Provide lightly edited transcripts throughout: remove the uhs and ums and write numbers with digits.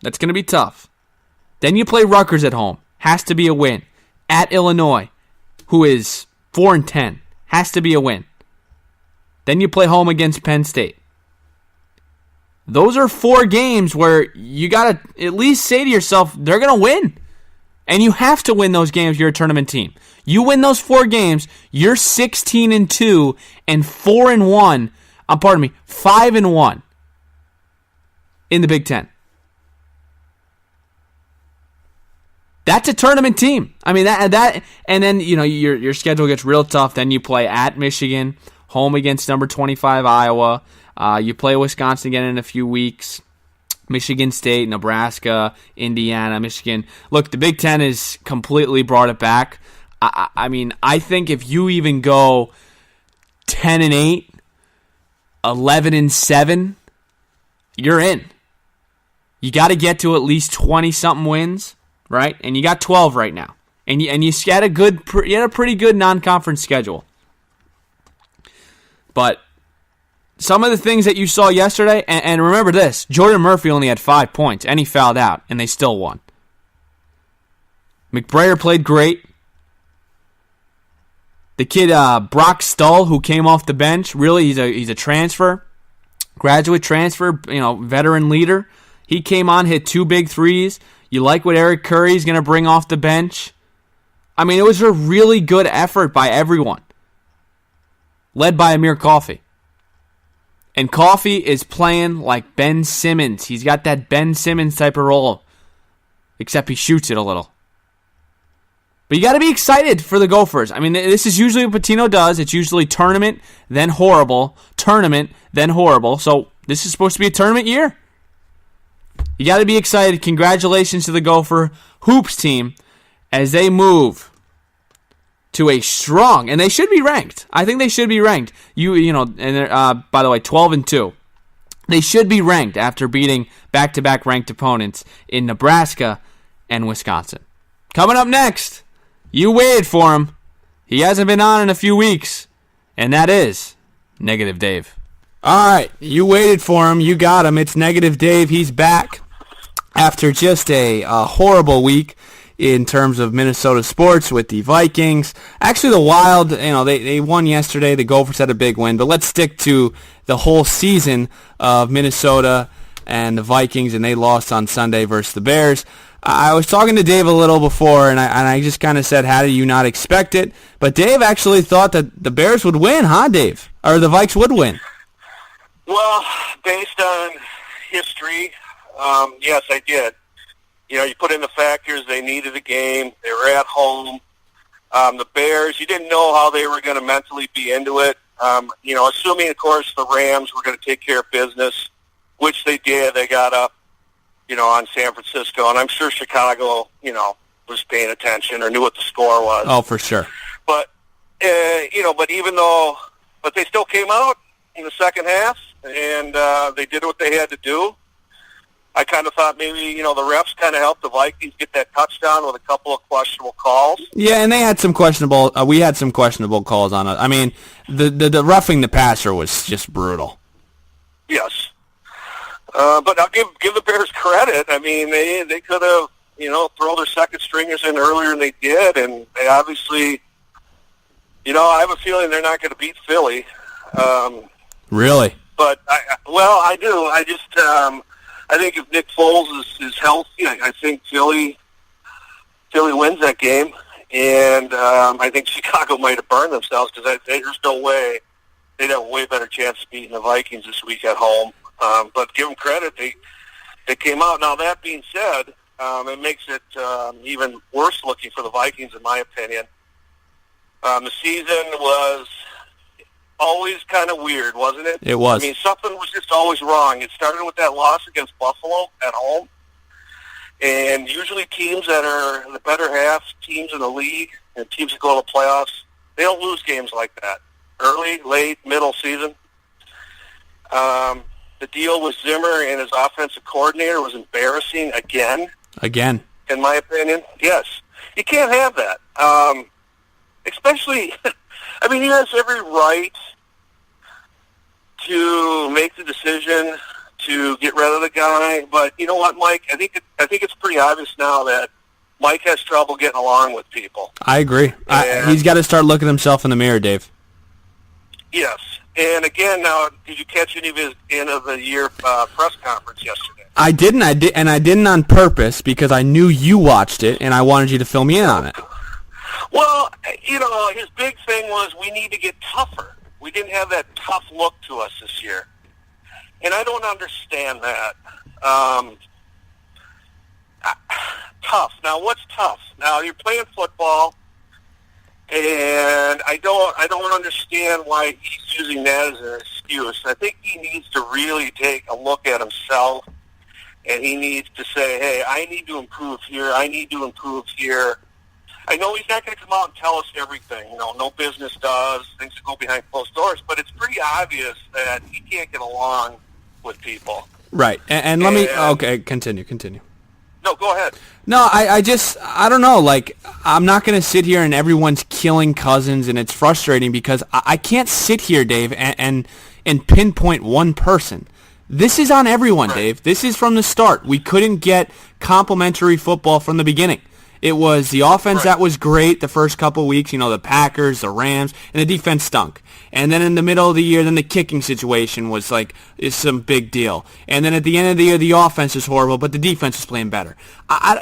That's going to be tough. Then you play Rutgers at home. Has to be a win. At Illinois, who is 4-10. Has to be a win. Then you play home against Penn State. Those are 4 games where you got to at least say to yourself, they're going to win. And you have to win those games. You're a tournament team. You win those 4 games, you're 16-2 and 4-1. 5-1 in the Big Ten. That's a tournament team. I mean that, and then your schedule gets real tough. Then you play at Michigan, home against number 25 Iowa. You play Wisconsin again in a few weeks. Michigan State, Nebraska, Indiana, Michigan. Look, the Big Ten has completely brought it back. I mean, I think if you even go 10-8, 11-7, you're in. You got to get to at least 20-something wins, right? And you got 12 right now, and you had a pretty good non-conference schedule. But some of the things that you saw yesterday, and remember this, Jordan Murphy only had 5 points, and he fouled out, and they still won. McBrayer played great. The kid Brock Stull, who came off the bench, really he's a transfer, graduate transfer, veteran leader. He came on, hit 2 big threes. You like what Eric Curry's going to bring off the bench? I mean, it was a really good effort by everyone, led by Amir Coffey. And Coffey is playing like Ben Simmons. He's got that Ben Simmons type of role, except he shoots it a little. But you got to be excited for the Gophers. I mean, this is usually what Pitino does. It's usually tournament, then horrible. Tournament, then horrible. So this is supposed to be a tournament year. You got to be excited. Congratulations to the Gopher Hoops team as they move to a strong, and they should be ranked. I think they should be ranked. And they're, by the way, 12-2. They should be ranked after beating back-to-back ranked opponents in Nebraska and Wisconsin. Coming up next, you waited for him. He hasn't been on in a few weeks, and that is Negative Dave. All right, you waited for him. You got him. It's Negative Dave. He's back after just a horrible week in terms of Minnesota sports with the Vikings. Actually, the Wild, they won yesterday. The Gophers had a big win. But let's stick to the whole season of Minnesota and the Vikings, and they lost on Sunday versus the Bears. I was talking to Dave a little before, and I just kind of said, how do you not expect it? But Dave actually thought that the Bears would win, huh, Dave? Or the Vikes would win. Well, based on history, yes, I did. You put in the factors. They needed a game. They were at home. The Bears, you didn't know how they were going to mentally be into it. Assuming, of course, the Rams were going to take care of business, which they did. They got up, on San Francisco, and I'm sure Chicago, was paying attention or knew what the score was. Oh, for sure. But, but they still came out in the second half, and they did what they had to do. I kind of thought maybe, the refs kind of helped the Vikings get that touchdown with a couple of questionable calls. Yeah, and they had some questionable, we had some questionable calls on it. I mean, the roughing the passer was just brutal. Yes. But I'll give the Bears credit. I mean, they could have, throw their second stringers in earlier than they did, and they obviously, I have a feeling they're not going to beat Philly. Really? But, I do. I just, I think if Nick Foles is healthy, I think Philly wins that game, and I think Chicago might have burned themselves because there's no way they'd have a way better chance of beating the Vikings this week at home. But give them credit, they came out. Now, that being said, it makes it even worse looking for the Vikings, in my opinion. The season was always kind of weird, wasn't it? It was. I mean, something was just always wrong. It started with that loss against Buffalo at home. And usually teams that are the better half, teams in the league, and teams that go to the playoffs, they don't lose games like that. Early, late, middle season. The deal with Zimmer and his offensive coordinator was embarrassing again. Again. In my opinion. Yes. You can't have that. Especially, I mean, he has every right to make the decision to get rid of the guy. But you know what, Mike? I think it's pretty obvious now that Mike has trouble getting along with people. I agree. He's got to start looking at himself in the mirror, Dave. Yes. And again, now, did you catch any of his end of the year press conference yesterday? I didn't. I didn't on purpose because I knew you watched it and I wanted you to fill me in on it. Well, his big thing was we need to get tougher. We didn't have that tough look to us this year. And I don't understand that. Tough. Now, what's tough? Now, you're playing football, and I don't understand why he's using that as an excuse. I think he needs to really take a look at himself, and he needs to say, hey, I need to improve here. I need to improve here. I know he's not going to come out and tell us everything. No business does. Things that go behind closed doors. But it's pretty obvious that he can't get along with people. Right. And let me... Okay, continue. No, go ahead. No, I don't know. Like, I'm not going to sit here and everyone's killing Cousins, and it's frustrating because I can't sit here, Dave, and pinpoint one person. This is on everyone, right. Dave. This is from the start. We couldn't get complimentary football from the beginning. It was the offense that was great the first couple of weeks, the Packers, the Rams, and the defense stunk. And then in the middle of the year, then the kicking situation was is some big deal. And then at the end of the year, the offense was horrible, but the defense was playing better.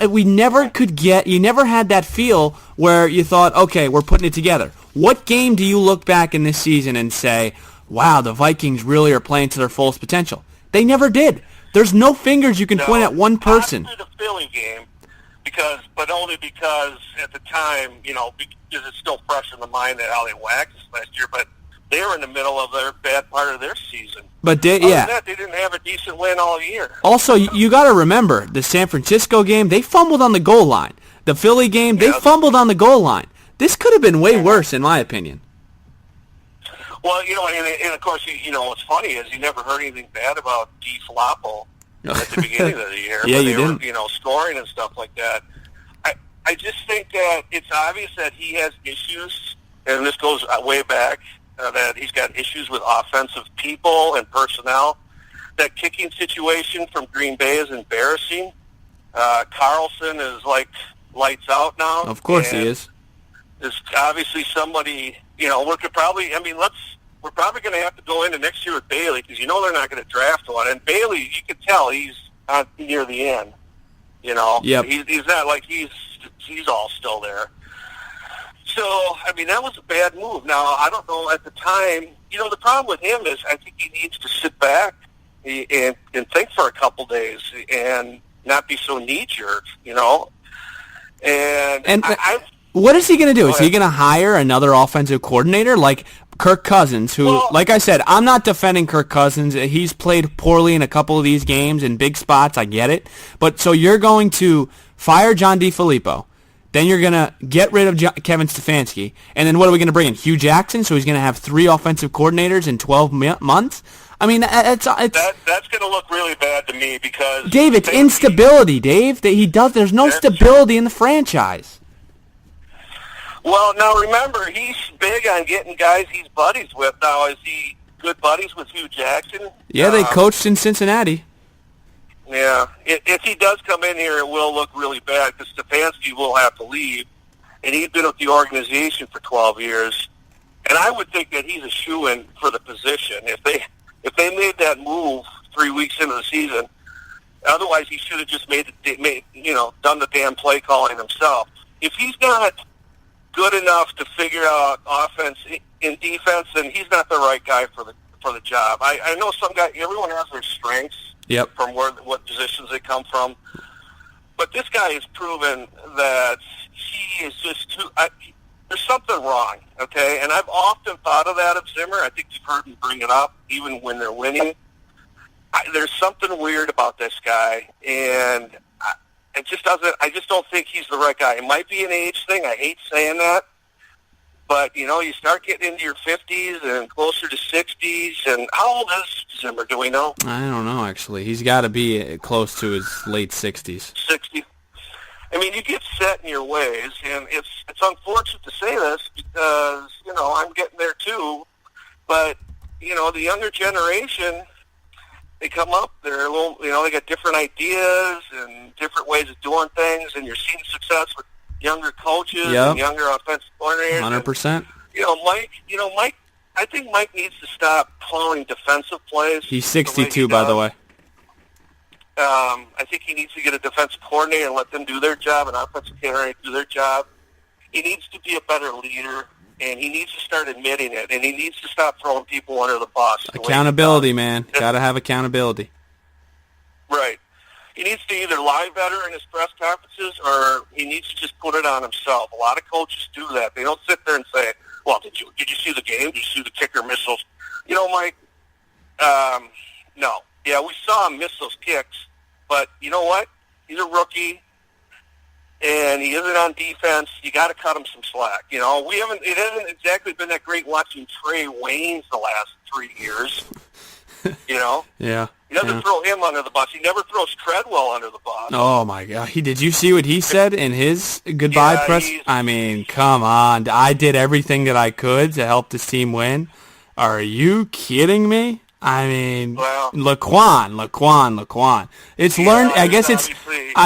We never you never had that feel where you thought, okay, we're putting it together. What game do you look back in this season and say, wow, the Vikings really are playing to their fullest potential? They never did. There's no fingers you can point at one person. After the Philly game, but only because at the time, because it's still fresh in the mind that how they whacked us last year, but they were in the middle of their bad part of their season. But Other than that, they didn't have a decent win all year. Also, you got to remember, the San Francisco game, they fumbled on the goal line. The Philly game, they fumbled on the goal line. This could have been way worse, in my opinion. Well, and of course, what's funny is you never heard anything bad about DeFloppo at the beginning of the year. Yeah, when you they didn't. were, scoring and stuff like that. I just think that it's obvious that he has issues, and this goes way back, that he's got issues with offensive people and personnel. That kicking situation from Green Bay is embarrassing. Carlson is lights out now. Of course he is. There's obviously somebody, we're probably going to have to go into next year with Bailey because they're not going to draft one. And Bailey, you can tell he's near the end. Yep. He's not he's all still there. So, that was a bad move. Now, I don't know at the time, the problem with him is I think he needs to sit back and think for a couple days and not be so knee-jerk, And what is he going to do? Is he going to hire another offensive coordinator like Kirk Cousins, who, like I said, I'm not defending Kirk Cousins. He's played poorly in a couple of these games in big spots. I get it. But so you're going to fire John DeFilippo. Then you're going to get rid of Kevin Stefanski. And then what are we going to bring in? Hugh Jackson? So he's going to have 3 offensive coordinators in 12 months? That's going to look really bad to me because... Dave, it's instability, Dave. There's no stability in the franchise. Well, now remember, he's big on getting guys he's buddies with. Now, is he good buddies with Hugh Jackson? Yeah, they coached in Cincinnati. Yeah. If he does come in here, it will look really bad because Stefanski will have to leave, and he's been with the organization for 12 years. And I would think that he's a shoo-in for the position. If they made that move 3 weeks into the season, otherwise he should have just done the damn play calling himself. If he's not good enough to figure out offense in defense, then he's not the right guy for the job. I know some guy. Everyone has their strengths from what positions they come from, but this guy has proven that he is just too. There's something wrong, okay? And I've often thought of that of Zimmer. I think you've heard him bring it up, even when they're winning. There's something weird about this guy, and I just don't think he's the right guy. It might be an age thing. I hate saying that. But, you start getting into your 50s and closer to 60s. And how old is Zimmer? Do we know? I don't know, actually. He's got to be close to his late 60s. 60. You get set in your ways. And it's unfortunate to say this because, I'm getting there too. But, the younger generation, they come up, they're a little, they got different ideas and different ways of doing things, and you're seeing success with younger coaches and younger offensive coordinators. 100%. Mike, I think Mike needs to stop calling defensive plays. He's 62, by the way. I think he needs to get a defensive coordinator and let them do their job, and offensive coordinator do their job. He needs to be a better leader, and he needs to start admitting it, and he needs to stop throwing people under the bus. Accountability, man. Got to have accountability. Right. He needs to either lie better in his press conferences, or he needs to just put it on himself. A lot of coaches do that. They don't sit there and say, well, did you see the game? Did you see the kicker miss those? Mike, no. Yeah, we saw him miss those kicks, but you know what? He's a rookie, and he isn't on defense. You got to cut him some slack. It hasn't exactly been that great watching Trey Waynes the last 3 years. Yeah. He doesn't throw him under the bus. He never throws Treadwell under the bus. Oh, my God. Did you see what he said in his goodbye press? I mean, come on. I did everything that I could to help this team win. Are you kidding me? I mean, Laquan. It's learned. I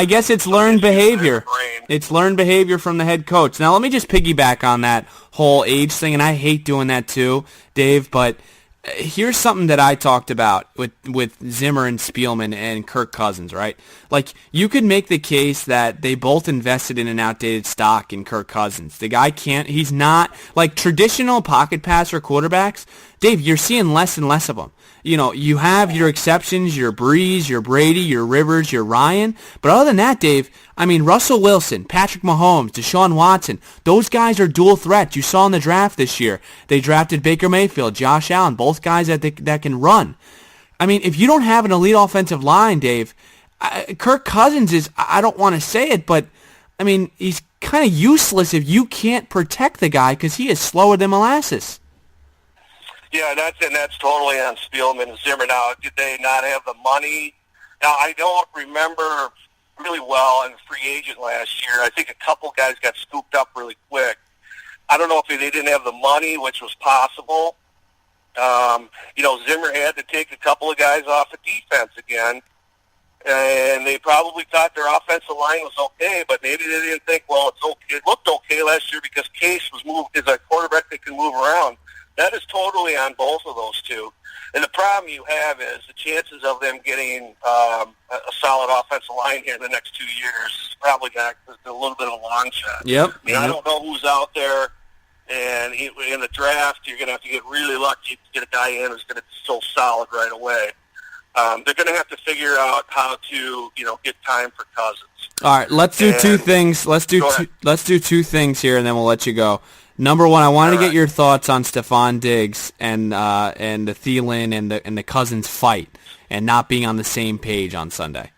guess it's learned behavior. It's learned behavior from the head coach. Now, let me just piggyback on that whole age thing, and I hate doing that too, Dave, but here's something that I talked about with Zimmer and Spielman and Kirk Cousins, right? Like, you could make the case that they both invested in an outdated stock in Kirk Cousins. The guy he's not, like traditional pocket passer quarterbacks, Dave, you're seeing less and less of them. You have your exceptions, your Breeze, your Brady, your Rivers, your Ryan. But other than that, Dave, I mean, Russell Wilson, Patrick Mahomes, Deshaun Watson, those guys are dual threats. You saw in the draft this year. They drafted Baker Mayfield, Josh Allen, both guys that can run. I mean, if you don't have an elite offensive line, Dave, Kirk Cousins is, I don't want to say it, but, I mean, he's kind of useless if you can't protect the guy because he is slower than molasses. Yeah, that's totally on Spielman and Zimmer. Now, did they not have the money? Now, I don't remember really well in free agent last year. I think a couple guys got scooped up really quick. I don't know if they didn't have the money, which was possible. Zimmer had to take a couple of guys off of defense again, and they probably thought their offensive line was okay, but maybe they didn't think, well, it's okay. It looked okay last year because Case is a quarterback that can move around. That is totally on both of those two. And the problem you have is the chances of them getting a solid offensive line here in the next 2 years is probably got a little bit of a long shot. Yep. I don't know who's out there. And in the draft, you're going to have to get really lucky to get a guy in who's going to be so solid right away. They're going to have to figure out how to, get time for Cousins. All right, let's do two things. Let's do two things here, and then we'll let you go. Number one, I wanted to get your thoughts on Stephon Diggs and the Thielen and the Cousins fight and not being on the same page on Sunday.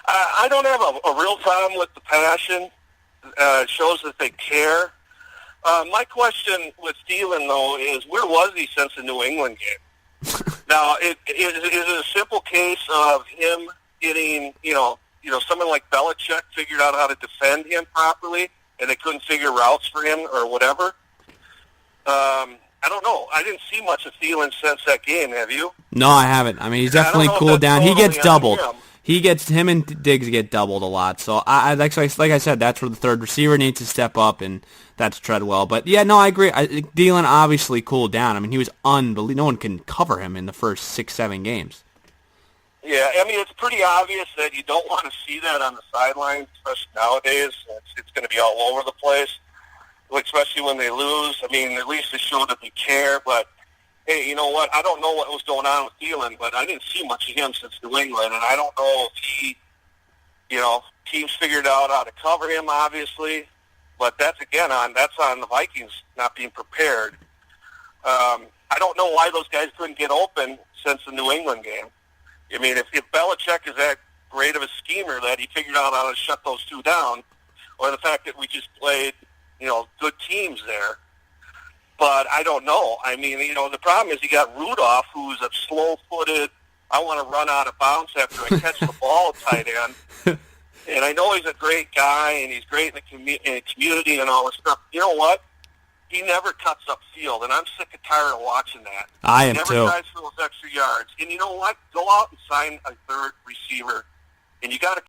I don't have a real problem with the passion. It shows that they care. My question with Thielen, though, is where was he since the New England game? Now, is it a simple case of him getting, someone like Belichick figured out how to defend him properly, and they couldn't figure routes for him or whatever? I don't know. I didn't see much of Thielen since that game. Have you? No, I haven't. I mean, he's definitely cooled down. He gets doubled. Him and Diggs get doubled a lot. So, like I said, that's where the third receiver needs to step up, and that's Treadwell. But, yeah, no, I agree. Thielen obviously cooled down. I mean, he was unbelievable. No one can cover him in the first 6-7 games. Yeah, I mean, it's pretty obvious that you don't want to see that on the sidelines, especially nowadays. It's going to be all over the place, especially when they lose. I mean, at least they showed that they care. But, hey, you know what? I don't know what was going on with Thielen, but I didn't see much of him since New England, and I don't know if he, teams figured out how to cover him, obviously. But that's on the Vikings not being prepared. I don't know why those guys couldn't get open since the New England game. I mean, if Belichick is that great of a schemer that he figured out how to shut those two down, or the fact that we just played, good teams there. But I don't know. I mean, the problem is you got Rudolph, who's a slow-footed, I want to run out of bounds after I catch the ball tight end. And I know he's a great guy, and he's great in the community and all this stuff. You know what? he never cuts up field, and I'm sick and tired of watching that. I am never too. tries for those extra yards. And you know what? Go out and sign a third receiver, and you got to